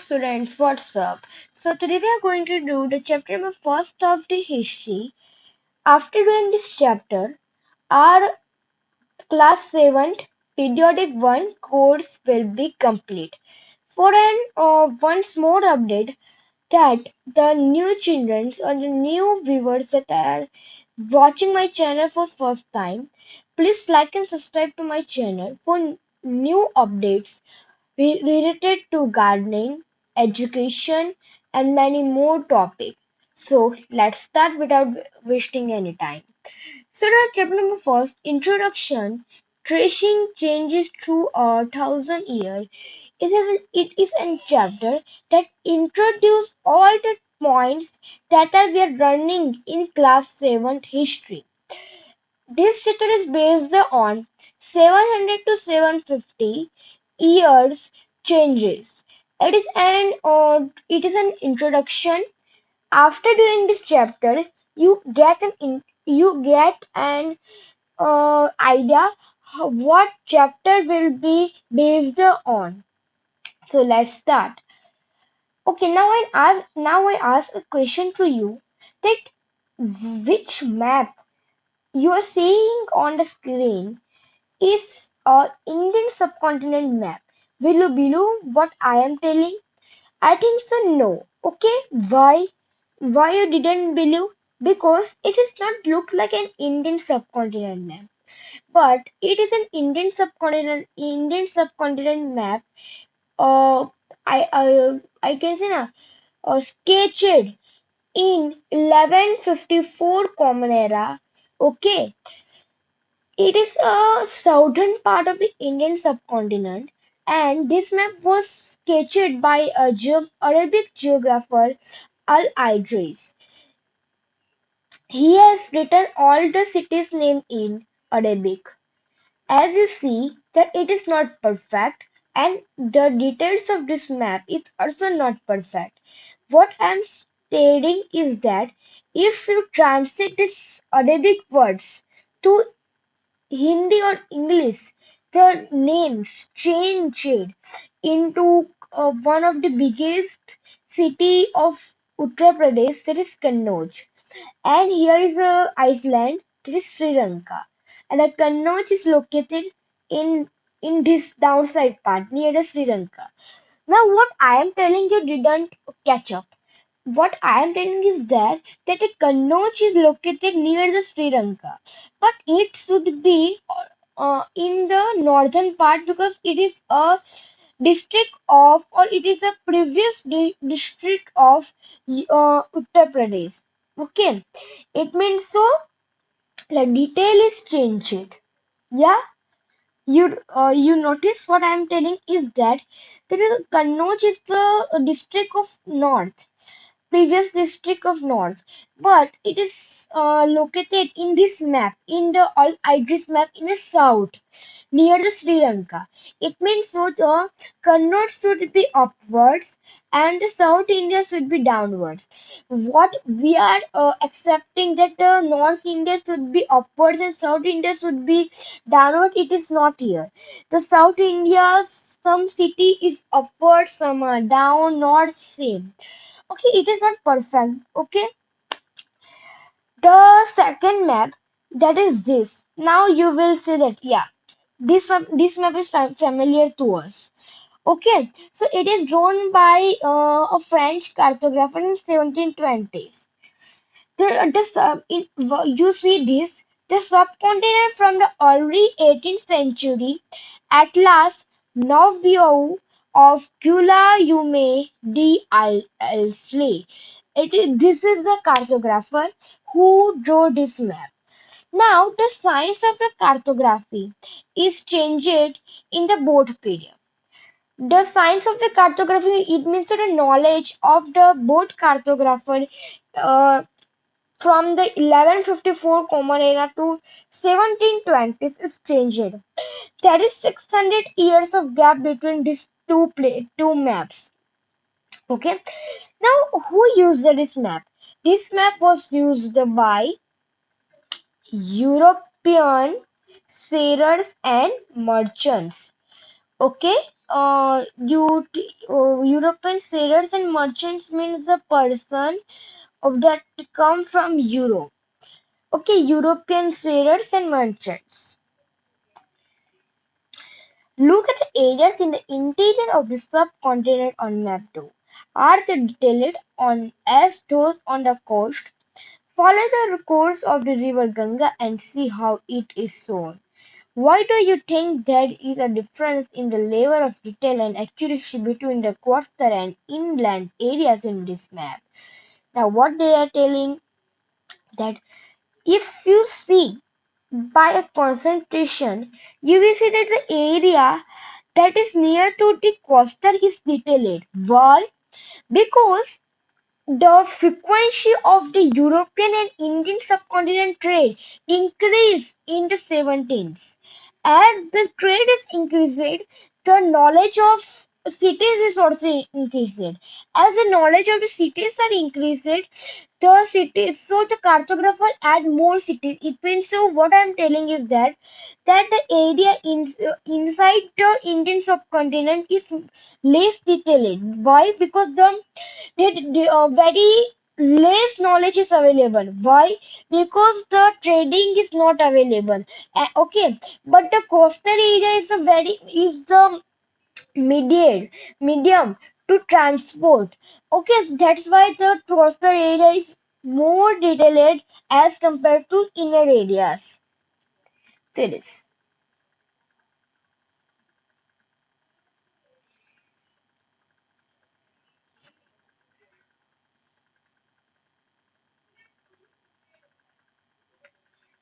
Students, what's up? So today we are going to do the chapter number first of the history. After doing this chapter, our class 7 periodic 1 course will be complete. For an once more update that the new children or the new viewers that are watching my channel for first time, please like and subscribe to my channel for new updates related to gardening, education, and many more topics. So let's start without wasting any time. So now chapter number first, introduction. Tracing changes through 1,000 years. It is a chapter that introduces all the points that we are learning in class 7 history. This chapter is based on 700 to 750 years changes. It is an introduction. After doing this chapter, you get an idea what chapter will be based on. So let's start. Okay, now I ask a question to you that which map you are seeing on the screen is a Indian subcontinent map. Will you believe what I am telling? I think so. No. Okay. Why? Why you didn't believe? Because it does not look like an Indian subcontinent map, but it is an Indian subcontinent map. Uh, I can say na, sketched in 1154 Common Era. Okay. It is a southern part of the Indian subcontinent, and this map was sketched by a Arabic geographer Al-Idris. He has written all the cities' names in Arabic. As you see that it is not perfect, and the details of this map is also not perfect. What I am stating is that if you translate these Arabic words to Hindi or English, the names changed into one of the biggest city of Uttar Pradesh, that is Kannauj. And here is a Iceland, that is Sri Lanka. And the Kannauj is located in this downside part near the Sri Lanka. Now what I am telling you didn't catch up. What I am telling is that a Kannauj is located near the Sri Lanka, but it should be in the northern part because it is a district of, or it is a previous district of Uttar Pradesh. Okay, it means so the detail is changed. Yeah, you notice what I am telling is that Kannauj is the district of north, previous district of north, but it is located in this map, in the Al Idris map, in the south near the Sri Lanka. It means so the Kannauj should be upwards and the South India should be downwards. What we are accepting that the North India should be upwards and South India should be downward, it is not here. The South India, some city is upward, some are down, not same. Okay, it is not perfect. Okay, the second map, that is this. Now you will see that yeah, this map is familiar to us. Okay, so it is drawn by a French cartographer in 1720s. You see this, the subcontinent from the early 18th century, at last Novio of Guillaume d'Alsley. This is the cartographer who drew this map. Now, the science of the cartography is changed in the both period. The science of the cartography, it means the knowledge of the both cartographer uh, from the 1154 Common Era to 1720s is changed. There is 600 years of gap between these two maps. Okay. Now, who used this map? This map was used by European sailors and merchants. Okay. European sailors and merchants means the person of that come from Europe. Okay, European sailors and merchants. Look at the areas in the interior of the subcontinent on map 2. Are they detailed on as those on the coast? Follow the course of the river Ganga and see how it is shown. Why do you think there is a difference in the level of detail and accuracy between the coastal and inland areas in this map? Now, what they are telling that if you see by a concentration, you will see that the area that is near to the coastal is detailed. Why? Because the frequency of the European and Indian subcontinent trade increased in the 17th. As the trade is increased, the knowledge of cities is also increased. As the knowledge of the cities are increased, the cities, so the cartographer add more cities. It means, so what I'm telling is that the area inside the Indian subcontinent is less detailed. Why? Because the very less knowledge is available. Why? Because the trading is not available. Okay, but the coastal area is the medium to transport. Okay, so that's why the coastal area is more detailed as compared to inner areas. There is.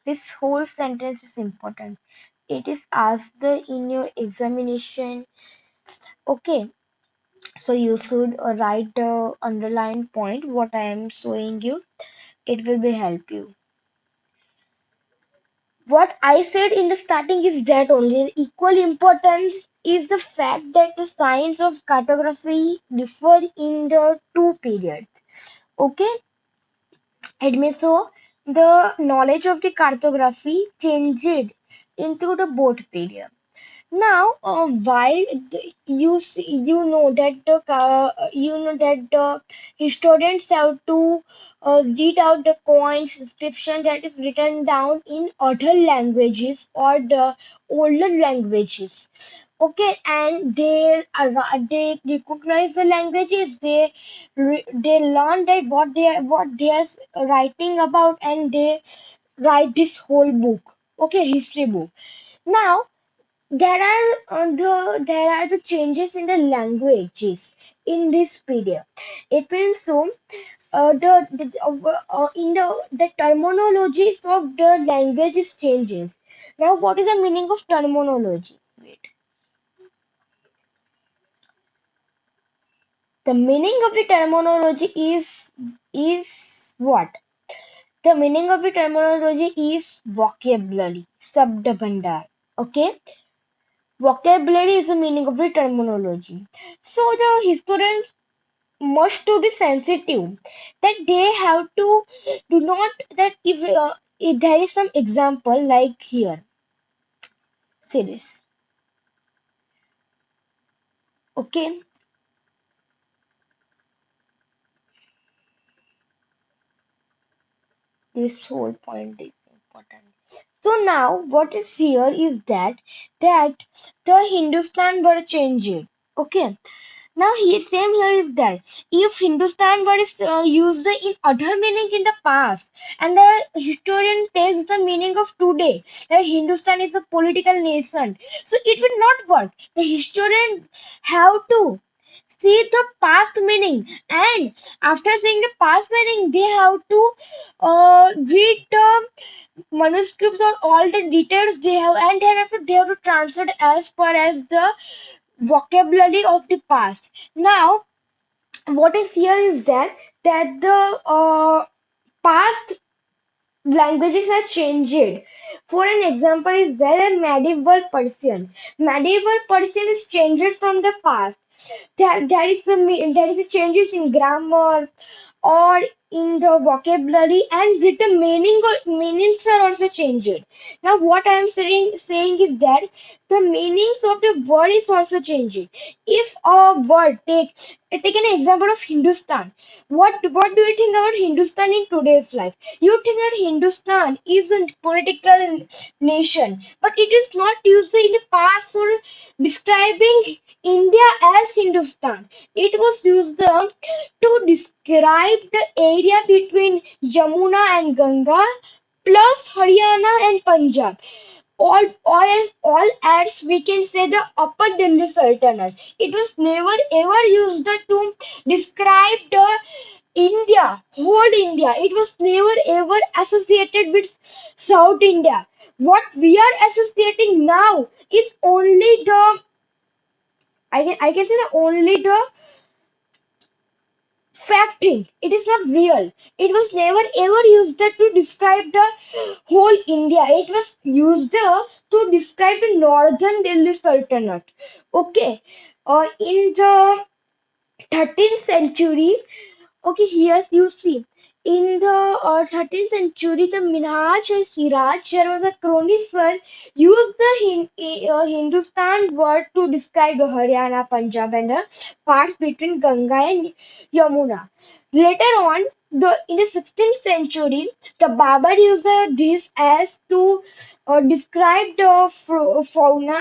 This whole sentence is important. It is asked in your examination. Okay, so you should write the underlined point what I am showing you. It will be help you. What I said in the starting is that only equal importance is the fact that the science of cartography differ in the two periods. Okay, it means so the knowledge of the cartography changed into the both period. Now, while you know that the historians have to read out the coins inscription that is written down in other languages or the older languages. Okay, and they recognize the languages. They learn that what they are writing about, and they write this whole book. Okay, history book. Now there are the changes in the languages in this period. It means so the in the terminologies of the languages changes. Now, what is the meaning of terminology? Wait, the meaning of the terminology is what? The meaning of the terminology is vocabulary, sabda bhandar. Okay, vocabulary is the meaning of the terminology. So the historians must to be sensitive that they have to do not that if there is some example like here series. Okay, this whole point is important. So now what is here is that the Hindustan were changed. Okay, now here same here is that if Hindustan word is used in other meaning in the past, and the historian takes the meaning of today, that Hindustan is a political nation, so it will not work. The historian have to see the past meaning, and after seeing the past meaning, they have to read the manuscripts or all the details they have, and thereafter they have to translate as per as the vocabulary of the past. Now, what is here is that the past languages are changed. For an example, is there a medieval Persian? Medieval Persian is changed from the past. There is a changes in grammar or in the vocabulary and written meanings are also changed. Now what I am saying is that the meanings of the word is also changing. If a word take an example of Hindustan. What do you think about Hindustan in today's life? You think that Hindustan is a political nation, but it is not used in the past for describing India as Hindustan. It was used to describe the area between Yamuna and Ganga plus Haryana and Punjab. All as we can say the Upper Delhi Sultanate. It was never ever used to describe the India, whole India. It was never ever associated with South India. What we are associating now is only the I can say that only the facting. It is not real. It was never ever used to describe the whole India. It was used to describe the northern Delhi Sultanate. Okay. In the 13th century, okay, here you see. In the 13th century, the Minhaj and Siraj, there was a chronicler, used the Hindustan word to describe the Haryana, Punjab, and the parts between Ganga and Yamuna. Later on, in the 16th century, the Babar used this as to describe the fauna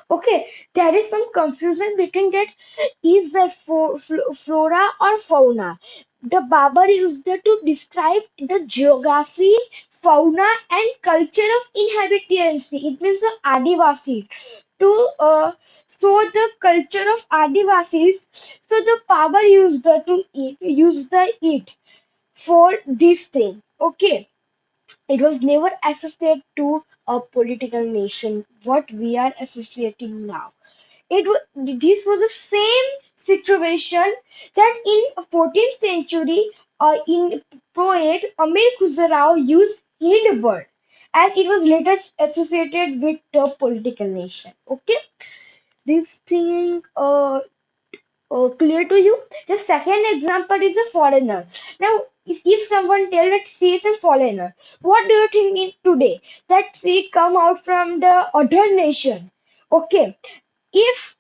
okay, there is some confusion between that. Is that flora or fauna? The Babar used that to describe the geography, fauna, and culture of inhabitants. It means the Adivasi. To show the culture of Adivasis, so the Babar used the it for this thing. Okay, it was never associated to a political nation, what we are associating now. This was the same situation that in 14th century in poet Amir Khusrau used Hind word, and it was later associated with the political nation. Okay, this thing clear to you? The second example is a foreigner. Now, if someone tell that she is a foreigner, what do you think in today? That she come out from the other nation. Okay, if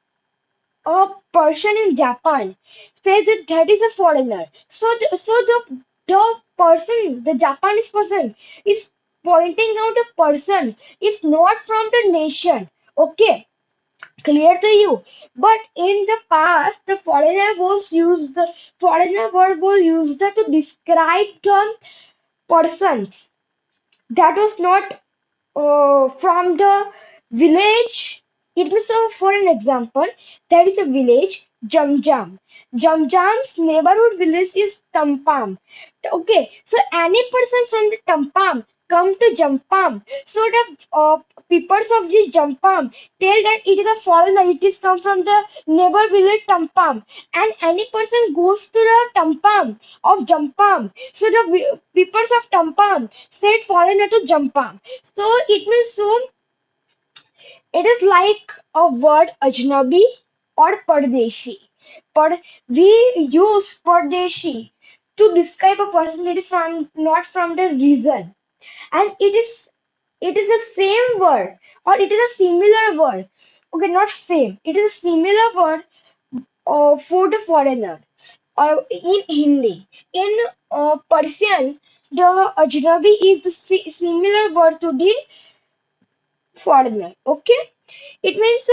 a person in Japan says that that is a foreigner, so the person, the Japanese person, is pointing out a person is not from the nation. Okay, clear to you, but in the past the foreigner word was used to describe the persons that was not from the village. It was for an example, there is a village Jamjam. Jamjam's neighborhood village is Tampam. Okay, so any person from the Tampam come to Jampam. So the peoples of this Jampam tell that it is a foreigner. It is come from the neighbor village Tampam, and any person goes to the Tampam of Jampam. So the peoples of Tampam said foreigner to Jampam. So it means it is like a word ajnabi or pardeshi. But we use pardeshi to describe a person that is from not from the region, and it is the same word or it is a similar word. Okay, not same. It is a similar word for the foreigner. In Hindi, in Persian, the ajnabi is the similar word to the foreigner. Okay, it means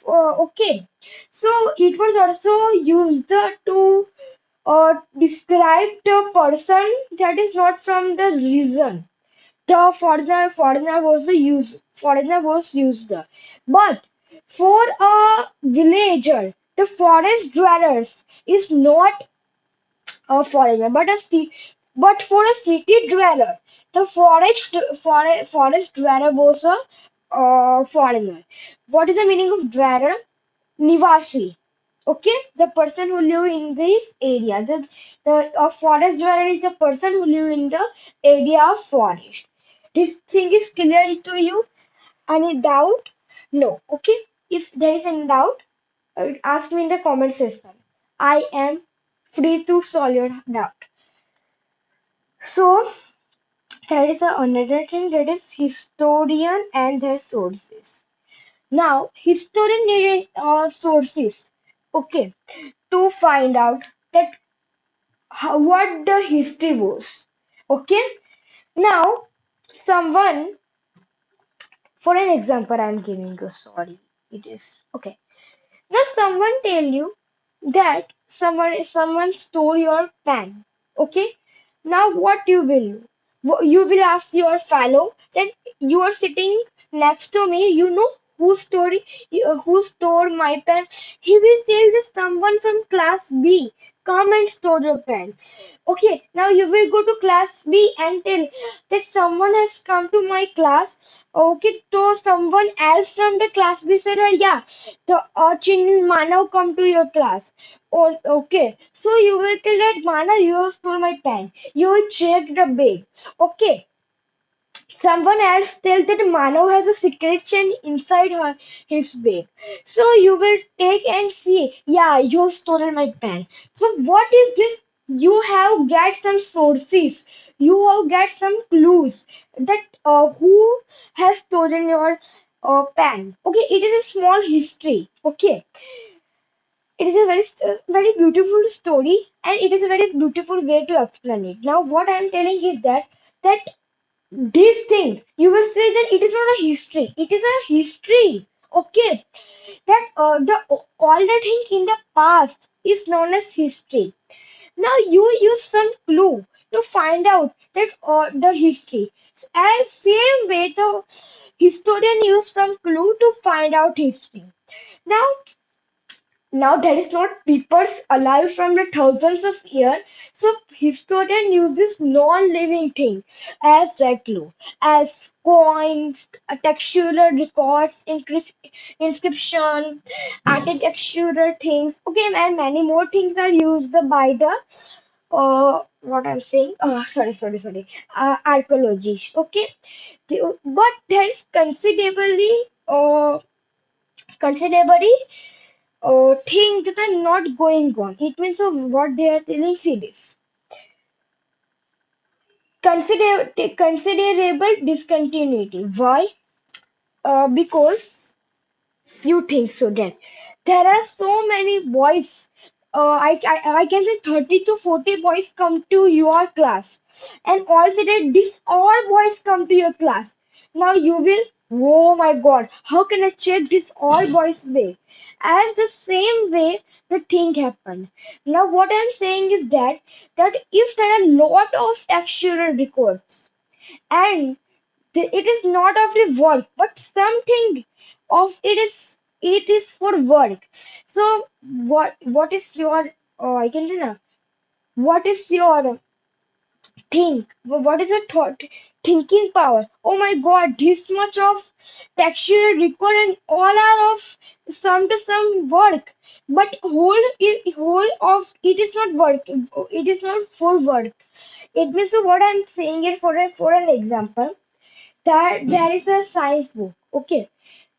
okay. So it was also used to describe the person that is not from the region. The foreigner was used, but for a villager, the forest dwellers is not a foreigner, but for a city dweller, the forest dweller was a foreigner. What is the meaning of dweller? Nivasi. Okay, the person who live in this area. The forest dweller is the person who live in the area of forest. This thing is clear to you? Any doubt? No. Okay. If there is any doubt, ask me in the comment section. I am free to solve your doubt. So there is another thing, that is historian and their sources. Now, historian needed sources, okay, to find out that what the history was. Okay, now someone, for an example, I'm giving you. Sorry, it is okay. Now, someone tell you that someone stole your pen. Okay. Now, what you will do? You will ask your fellow that you are sitting next to me. You know who stole my pen? He will tell this someone from class B. Come and store your pen. Okay. Now you will go to class B and tell that someone has come to my class. Okay. So someone else from the class B said, yeah, the Chin Manav come to your class. Oh, okay. So you will tell that Manav, you have stole my pen. You will check the bag. Okay. Someone else tells that Manav has a secret chain inside his bag. So you will take and see, yeah, you stole my pen. So what is this? You have get some sources. You have get some clues that who has stolen your pen. Okay, it is a small history. Okay, it is a very beautiful story, and it is a very beautiful way to explain it. Now, what I am telling is that this thing, you will say that it is not a history. It is a history. Okay, that the all the thing in the past is known as history. Now you use some clue to find out that the history. And same way the historian used some clue to find out history. Now now there is not peoples alive from the thousands of years, so historian uses non-living things as a clue, as coins, textural records, inscription, architectural things. Okay, and many more things are used by the what I'm saying. Sorry. Archaeologists. Okay, but there is considerably things that are not going on. It means of what they are telling cities. Considerable discontinuity. Why? Because you think so then. There are so many boys. I can say 30 to 40 boys come to your class. And all say that this all boys come to your class. Now you will, oh my god, how can I check this all boys way? As the same way the thing happened. Now what I'm saying is that if there are lot of textual records and it is not of the work but something of it is for work. So what is your I can say now, what is your what is your thought, thinking power? Oh my god, this much of texture record and all are of some to some work, but whole of it is not work, it is not for work. It means, so what I'm saying here, for an example, that there is a science book. Okay,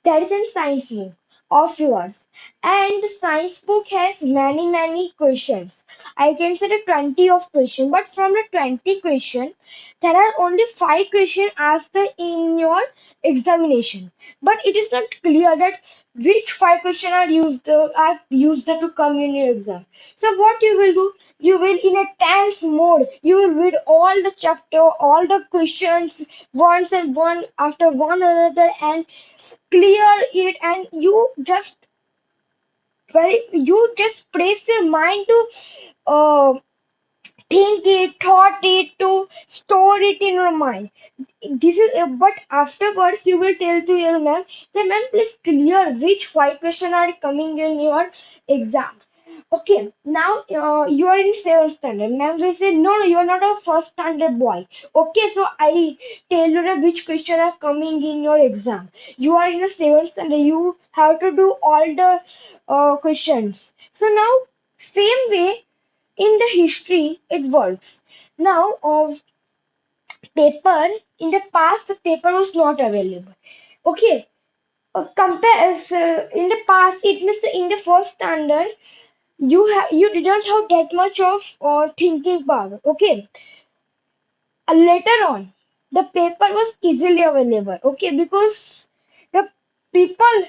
there is a science book of yours, and the science book has many questions. I can say the 20 of question, but from the 20 question there are only 5 questions asked in your examination, but it is not clear that which 5 questions are used to come in your exam. So what you will do, you will in a tense mode, you will read all the chapter, all the questions once and one after one another, and clear it, and you just place your mind to uh, think it, thought it, to store it in your mind. This is but afterwards you will tell to your ma'am, the ma'am, please clear which 5 questions are coming in your exam. Okay, now you are in 7th standard. Ma'am will say, no, you are not a first standard boy. Okay, so I tell you that which question are coming in your exam. You are in the 7th standard. You have to do all the questions. So now, same way in the history it works. Now, of paper, in the past, the paper was not available. Okay, compare in the past, it means in the first standard, you didn't have that much of thinking power. Okay, later on, the paper was easily available. Okay, because the people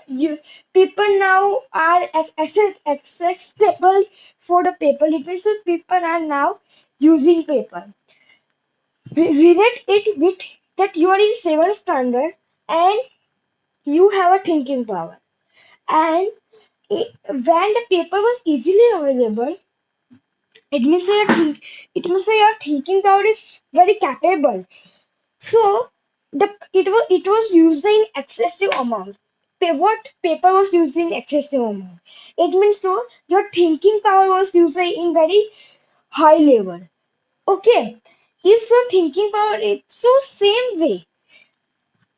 you people now are accessible for the paper literacy. People are now using paper. Relate it with that you are in seventh standard and you have a thinking power. And when the paper was easily available, it means that your thinking power is very capable. So it was used in excessive amount. What paper was used in excessive amount? It means so your thinking power was used in very high level. Okay, if your thinking power is so same way,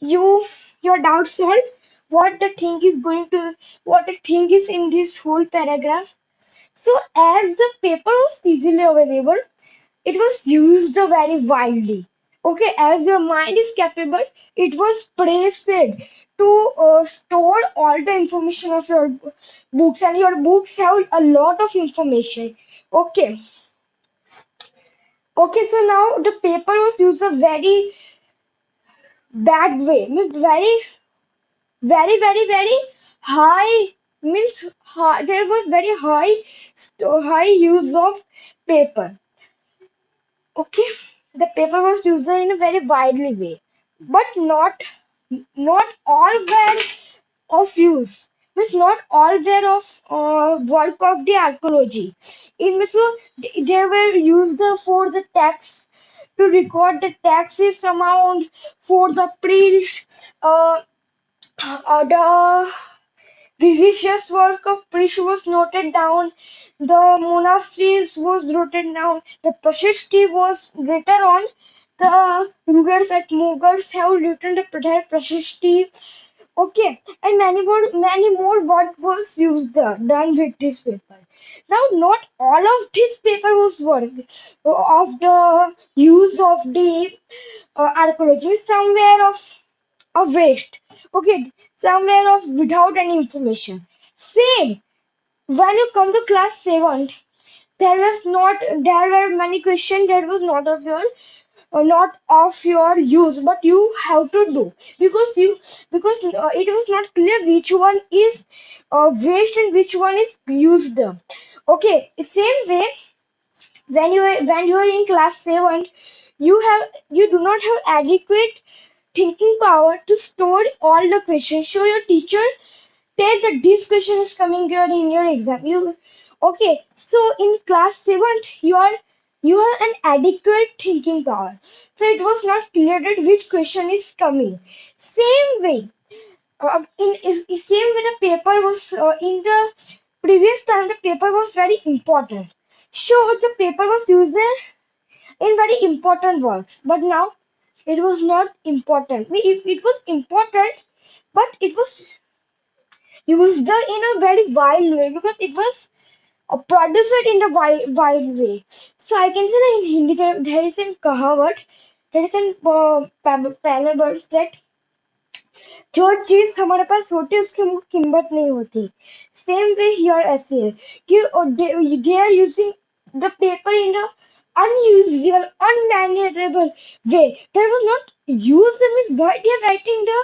you your doubt solved. What the thing is going to what the thing is in this whole paragraph. So as the paper was easily available, it was used very widely. Okay, as your mind is capable, it was praised to store all the information of your books, and your books have a lot of information. Okay, okay, so now the paper was used a very bad way, means very high, means high, there was very high use of paper. Okay, the paper was used in a very widely way, but not all were of use. Means not all were of work of the archaeology. In so they were used for the tax, to record the taxes amount for the priest, the religious work of priests was noted down, the monasteries was written down, the Prashasti was written on. The rulers like Mughals have written the Prashasti. Okay, and many more work was used done with this paper. Now, not all of this paper was work of the use of the archaeology. Somewhere of waste. Okay, somewhere of without any information. Same when you come to class 7, there were many questions that was not of your use, but you have to do, because it was not clear which one is waste and which one is used. Okay, same way, when you are in class 7, you do not have adequate thinking power to store all the questions. So your teacher tells that this question is coming here in your exam. Okay? So in class 7, you have an adequate thinking power. So it was not clear that which question is coming. Same way, same way the paper was in the previous time, the paper was very important. So the paper was used in very important works, but now it was not important. It was important, but it was used in a very wild way, because it was produced in the wild way. So I can say that in Hindi there is a kahavat, there is a proverb that जो चीज हमारे पास होती है उसकी हमको कीमत नहीं होती. सेम वे हियर ऐसे है कि they are using the paper in a unusual, unmanageable way. There was not used them is why they are writing the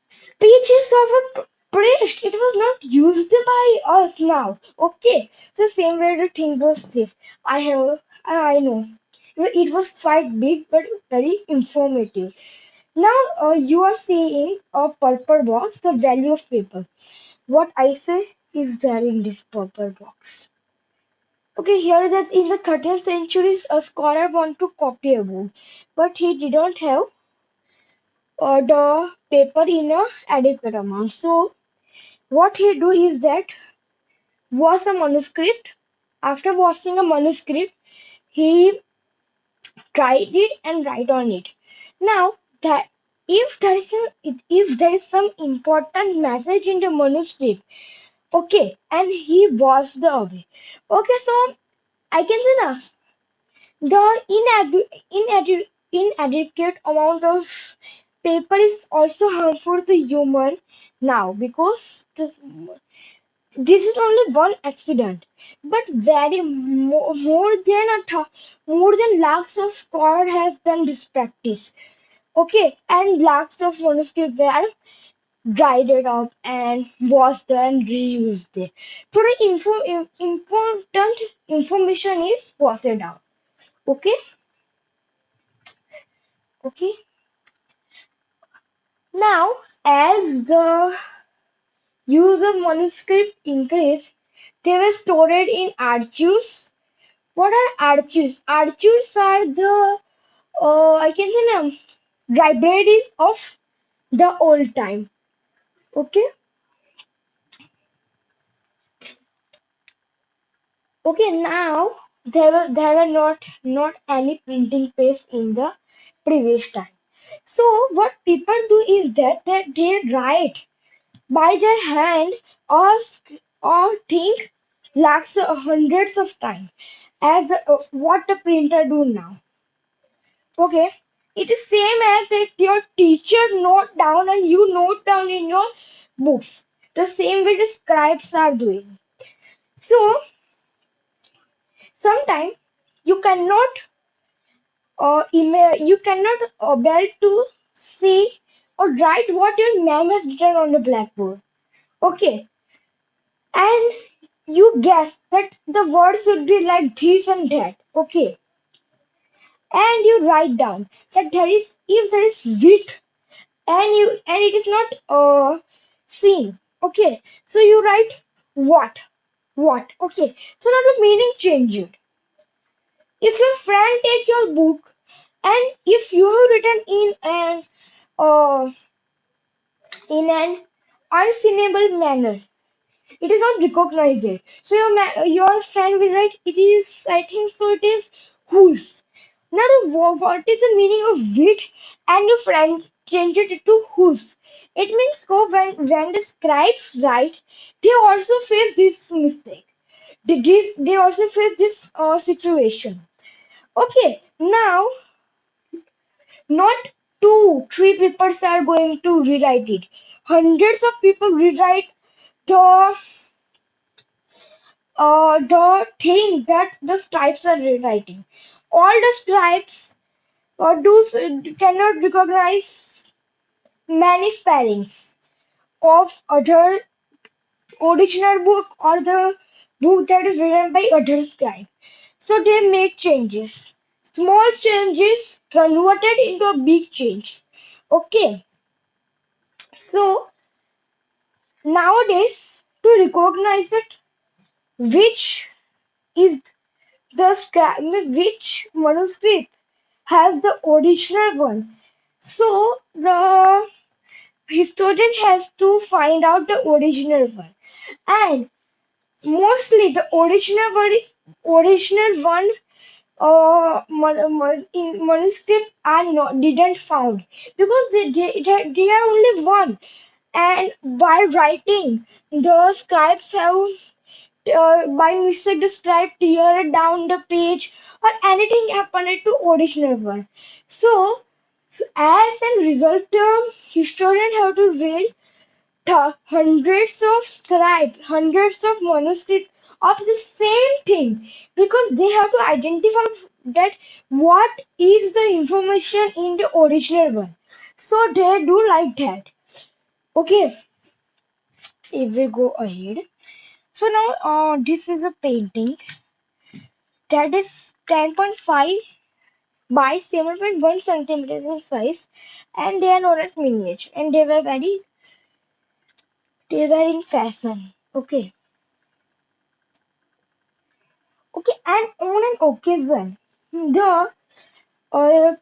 speeches of a priest. It was not used by us now. Okay, so same way the thing was this. I know it was quite big but very informative. Now you are seeing a purple box, the value of paper. What I say is there in this purple box. Okay, here that in the 13th century, a scholar want to copy a book, but he didn't have the paper in a adequate amount. So what he do is that was a manuscript. After washing a manuscript, he tried it and write on it. Now that if there is some important message in the manuscript, okay, and he washed the away. Okay, so I can say now the inadequate amount of paper is also harmful to human now, because This is only one accident, but very more than lakhs of scholars have done this practice. Okay, and lakhs of manuscripts were dried it up and washed and reused it. So the important information is washed out. Okay, okay. Now, as the use of manuscript increased, they were stored in archives. What are archives? Archives are the I can say libraries of the old time. Okay, okay. Now there were not any printing press in the previous time. So what people do is that they write by their hand or think lakhs hundreds of times as what the printer do now. Okay, it is same as that your teacher note down and you note down in your books. The same way the scribes are doing. So sometimes you cannot you cannot bear to see or write what your ma'am has written on the blackboard. Okay, and you guess that the words would be like this and that. Okay, and you write down that there is if there is wheat and it is not seen. Okay, so you write what. Okay, so now the meaning changed. If your friend take your book and if you have written uh, in an unsignable manner, it is not recognized. So your friend will write it is, I think so, it is whose. Now what is the meaning of which, and your friend change it to whose. It means so when the scribes write, they also face this mistake. They also face this situation. Okay, now not two, three people are going to rewrite it. Hundreds of people rewrite the the thing that the scribes are rewriting. All the scribes cannot recognize many spellings of other original book or the book that is written by other scribe. So they make changes. Small changes converted into a big change. Okay, so nowadays to recognize it, which is the which manuscript has the original one. So the historian has to find out the original one, and mostly the original one manuscript are not didn't found because they are only one, and by writing the scribes have by mistake the scribe tear down the page or anything happened to original one. So as a result, historians have to read hundreds of hundreds of manuscripts of the same thing because they have to identify that what is the information in the original one. So they do like that. Okay, if we go ahead. So now this is a painting that is 10.5 by 7.1 centimeters in size, and they are known as miniature, and they were in fashion. Okay, okay, and on an occasion, the uh,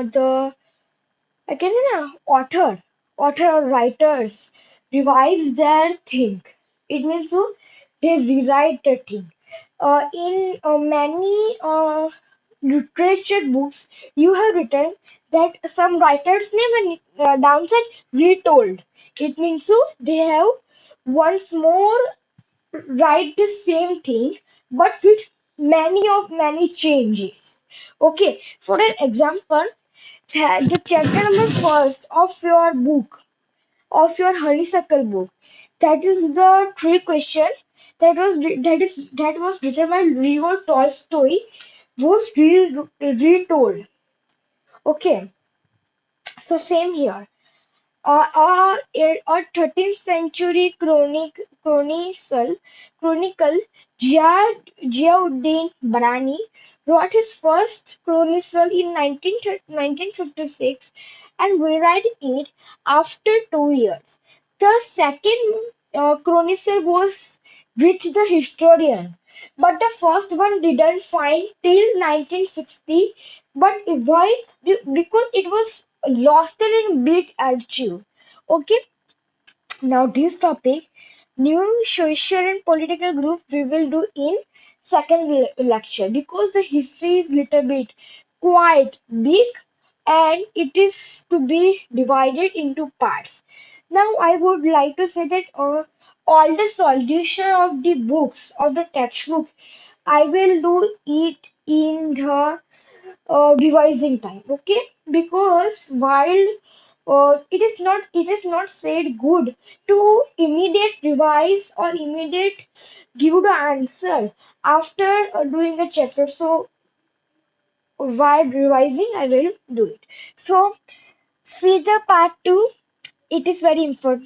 the I can say author or writers revise their thing. It means so they rewrite the thing. In many literature books, you have written that some writers name and downside retold. It means so they have once more write the same thing but with many changes. Okay, for an example, the chapter number first of your book. of your honeysuckle book. That is the three question that was written by Leo Tolstoy, was retold. Okay, so same here. A 13th century chronicle, Ziauddin Barani wrote his first chronicle in 1956 and rewrote it after 2 years. The second chronicle was with the historian, but the first one didn't find till 1960. But why? Because it was lost in big archive. Okay, now this topic, new social and political group, we will do in second lecture, because the history is little bit quite big and it is to be divided into parts. Now I would like to say that all the solution of the books of the textbook I will do it in the revising time. Okay, because while it is not said good to immediate revise or immediate give the answer after doing a chapter. So while revising I will do it. So see the part 2, it is very informative.